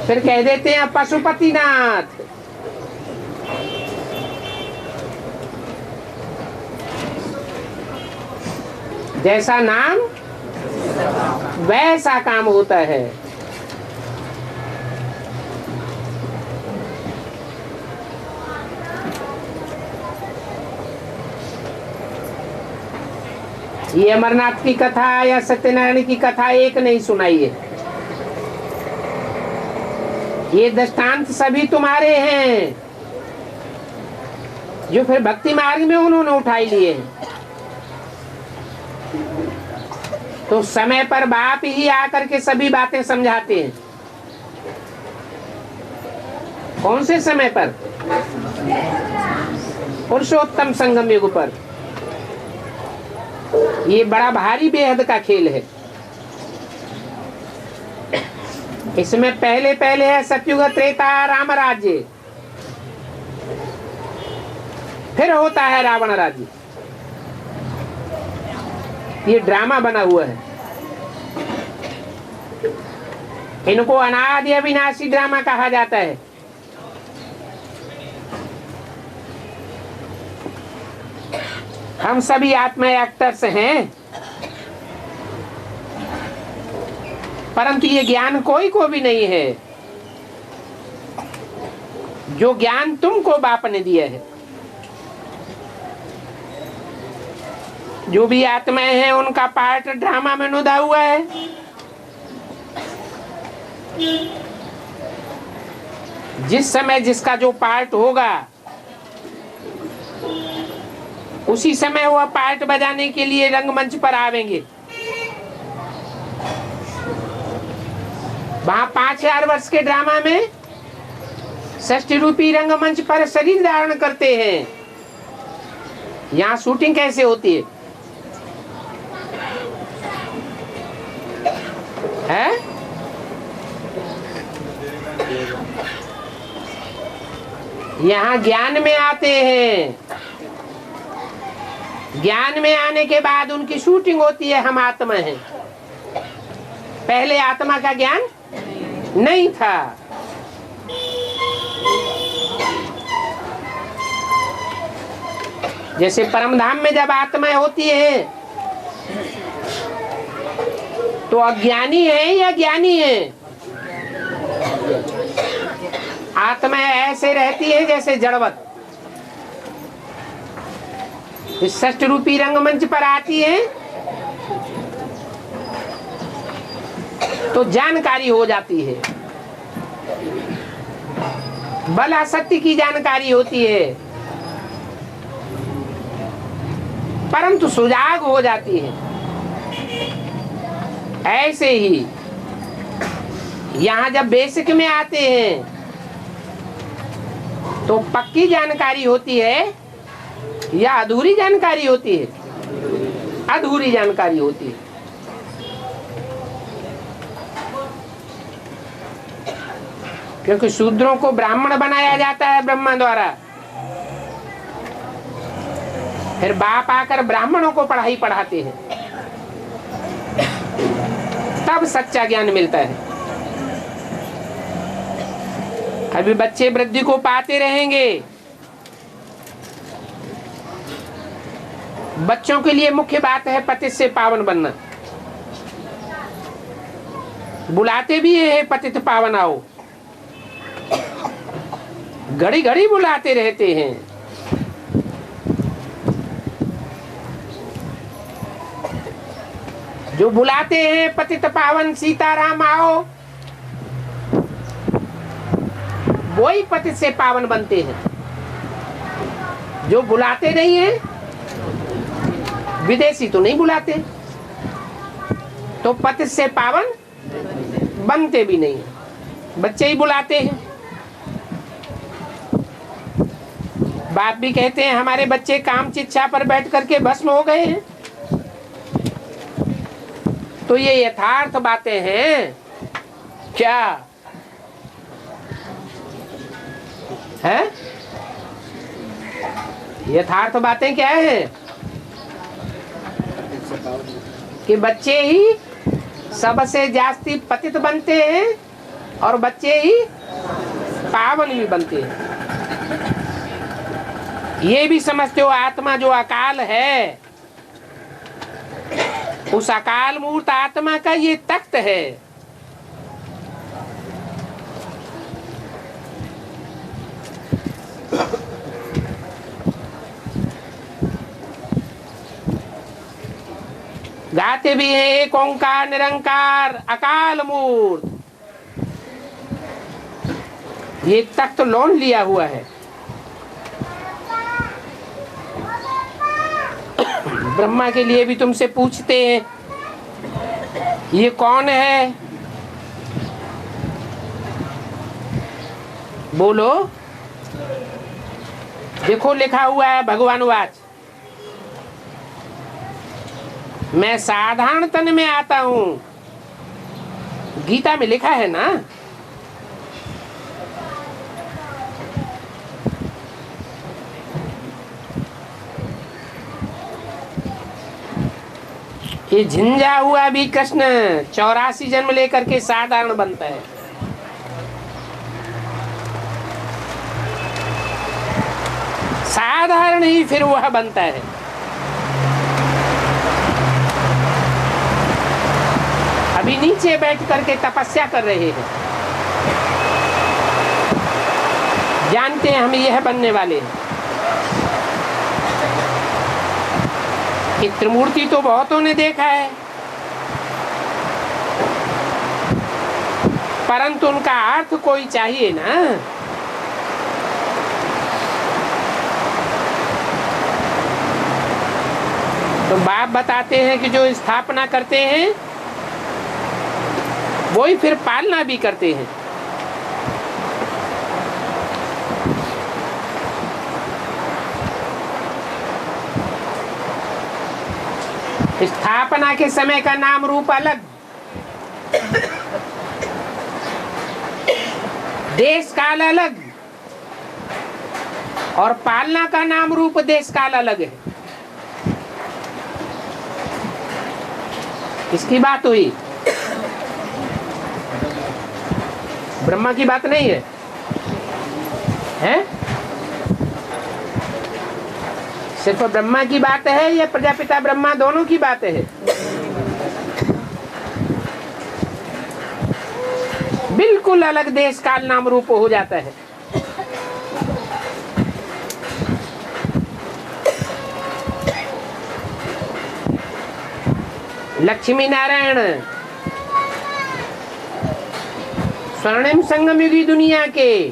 Speaker 1: फिर कह देते हैं पशुपतिनाथ। जैसा नाम वैसा काम होता है। ये अमरनाथ की कथा या सत्यनारायण की कथा एक नहीं सुनाई है। ये दृष्टांत सभी तुम्हारे हैं, जो फिर भक्ति मार्ग में उन्होंने उठाई लिए हैं। तो समय पर बाप ही आकर के सभी बातें समझाते हैं। कौन से समय पर? पुरुषोत्तम संगम युग पर। ये बड़ा भारी बेहद का खेल है। इसमें पहले पहले है सतयुग, त्रेता, राम राज्य, फिर होता है रावण राज्य। ये ड्रामा बना हुआ है। इनको अनादि अविनाशी ड्रामा कहा जाता है। हम सभी आत्मा एक्टर्स हैं, परंतु ये ज्ञान कोई को भी नहीं है जो ज्ञान तुमको बाप ने दिया है। जो भी आत्माएं हैं उनका पार्ट ड्रामा में नुदा हुआ है। जिस समय जिसका जो पार्ट होगा उसी समय वह पार्ट बजाने के लिए रंगमंच पर आवेंगे। वहां 5000 वर्ष के ड्रामा में षष्ठी रूपी रंगमंच पर शरीर धारण करते हैं। यहाँ शूटिंग कैसे होती है? यहाँ ज्ञान में आते हैं, ज्ञान में आने के बाद उनकी शूटिंग होती है, हम आत्मा हैं। पहले आत्मा का ज्ञान नहीं था। जैसे परमधाम में जब आत्माएं होती है तो अज्ञानी है या ज्ञानी है? आत्माएं ऐसे रहती है जैसे जड़वत। इस षष्ठ रूपी रंगमंच पर आती है तो जानकारी हो जाती है, बल असत्य की जानकारी होती है, परंतु सुजाग हो जाती है। ऐसे ही यहाँ जब बेसिक में आते हैं तो पक्की जानकारी होती है या अधूरी जानकारी होती है? अधूरी जानकारी होती है। क्योंकि शूद्रों को ब्राह्मण बनाया जाता है ब्रह्मा द्वारा, फिर बाप आकर ब्राह्मणों को पढ़ाई पढ़ाते हैं, तब सच्चा ज्ञान मिलता है। अभी बच्चे वृद्धि को पाते रहेंगे। बच्चों के लिए मुख्य बात है पतित से पावन बनना। बुलाते भी है पतित पावन आओ, घड़ी घड़ी बुलाते रहते हैं। जो बुलाते हैं पतित पावन सीताराम आओ, वही पतित से पावन बनते हैं। जो बुलाते नहीं है, विदेशी तो नहीं बुलाते, तो पतित से पावन बनते भी नहीं, बच्चे ही बुलाते हैं। बाप भी कहते हैं हमारे बच्चे काम चिच्छा पर बैठ करके भस्म हो गए हैं। तो ये यथार्थ बातें हैं क्या है? यथार्थ बातें क्या है? कि बच्चे ही सबसे जास्ती पतित बनते हैं और बच्चे ही पावन भी बनते हैं। ये भी समझते हो आत्मा जो अकाल है, उस अकाल मूर्त आत्मा का ये तख्त है। गाते भी हैं एक ओंकार निरंकार अकाल मूर्त। ये तख्त लोन लिया हुआ है। ब्रह्मा के लिए भी तुमसे पूछते हैं ये कौन है? बोलो। देखो लिखा हुआ है भगवानुवाच, मैं साधारण तन में आता हूं। गीता में लिखा है ना, ये झिंझा हुआ भी कृष्ण 84 जन्म लेकर के साधारण बनता है। साधारण ही फिर वह बनता है। अभी नीचे बैठ करके तपस्या कर रहे हैं, जानते हैं हम यह बनने वाले हैं। कि त्रिमूर्ति तो बहुतों ने देखा है, परंतु उनका अर्थ कोई चाहिए ना। तो बाप बताते हैं कि जो स्थापना करते हैं वही फिर पालना भी करते हैं। स्थापना के समय का नाम रूप अलग, देश काल अलग, और पालना का नाम रूप देश काल अलग है। इसकी बात हुई, ब्रह्मा की बात नहीं है, हैं? सिर्फ ब्रह्मा की बात है या प्रजापिता ब्रह्मा दोनों की बात है? बिल्कुल अलग देश काल नाम रूप हो जाता है। लक्ष्मी नारायण स्वर्णिम संगम युगी दुनिया के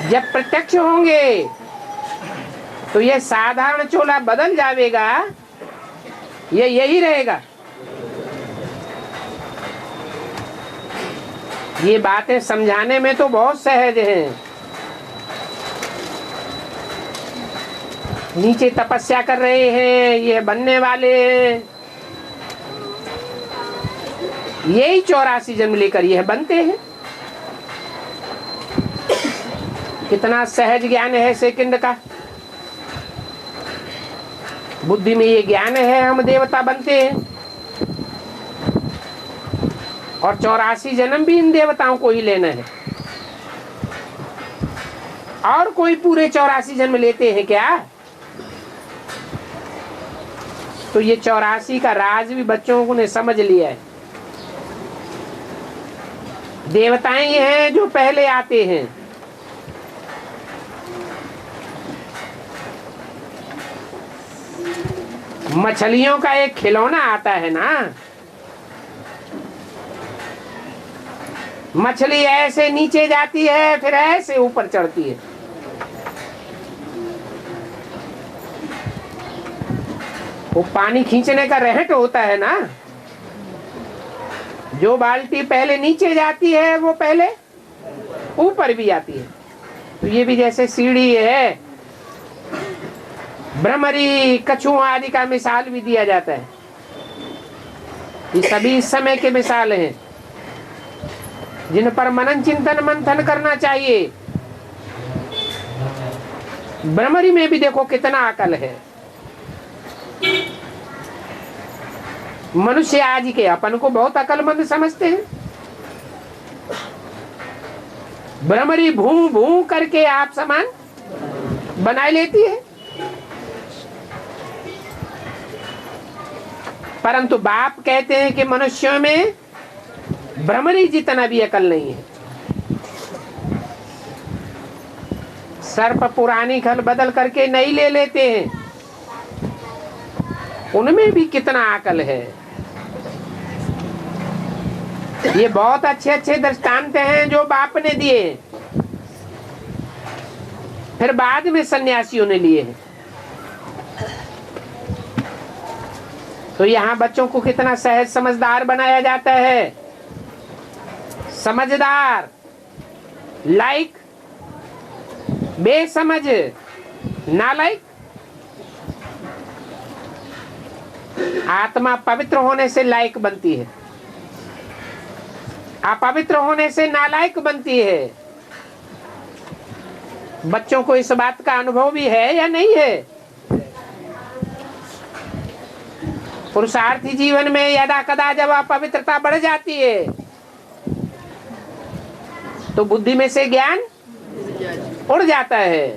Speaker 1: जब प्रत्यक्ष होंगे तो यह साधारण चोला बदल जाएगा, ये यही रहेगा। ये बातें समझाने में तो बहुत सहज हैं। नीचे तपस्या कर रहे हैं, ये बनने वाले हैं, यही 84 जन्म लेकर यह बनते हैं। कितना सहज ज्ञान है सेकंड का, बुद्धि में ये ज्ञान है हम देवता बनते हैं, और 84 जन्म भी इन देवताओं को ही लेना है। और कोई पूरे 84 जन्म लेते हैं क्या? तो ये 84 का राज भी बच्चों ने समझ लिया है। देवताएं ये हैं जो पहले आते हैं, मछलियों का एक खिलौना आता है ना, मछली ऐसे नीचे जाती है फिर ऐसे ऊपर चढ़ती है। वो पानी खींचने का रहट होता है ना, जो बाल्टी पहले नीचे जाती है वो पहले ऊपर भी आती है। तो ये भी जैसे सीढ़ी है, भ्रमरी कछुआ आदि का मिसाल भी दिया जाता है। ये सभी इस समय के मिसाल हैं जिन पर मनन चिंतन मंथन करना चाहिए। भ्रमरी में भी देखो कितना अकल है। मनुष्य आज के अपन को बहुत अकलमंद समझते हैं। भ्रमरी भू भू करके आप समान बना लेती है, परंतु बाप कहते हैं कि मनुष्यों में भ्रमरी जितना भी अकल नहीं है। सर्प पुरानी खल बदल करके नहीं ले लेते हैं, उनमें भी कितना अकल है। ये बहुत अच्छे अच्छे दृष्टांत हैं जो बाप ने दिए, फिर बाद में सन्यासियों ने लिए हैं। तो यहाँ बच्चों को कितना सहज समझदार बनाया जाता है। समझदार, लाइक, बेसमझ, नालायक। आत्मा पवित्र होने से लायक बनती है, अपवित्र होने से नालायक बनती है। बच्चों को इस बात का अनुभव भी है या नहीं है? पुरुषार्थी जीवन में यदा कदा जब अपवित्रता बढ़ जाती है तो बुद्धि में से ज्ञान उड़ जाता है।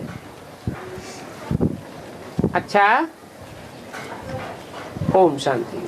Speaker 1: अच्छा, ओम शांति।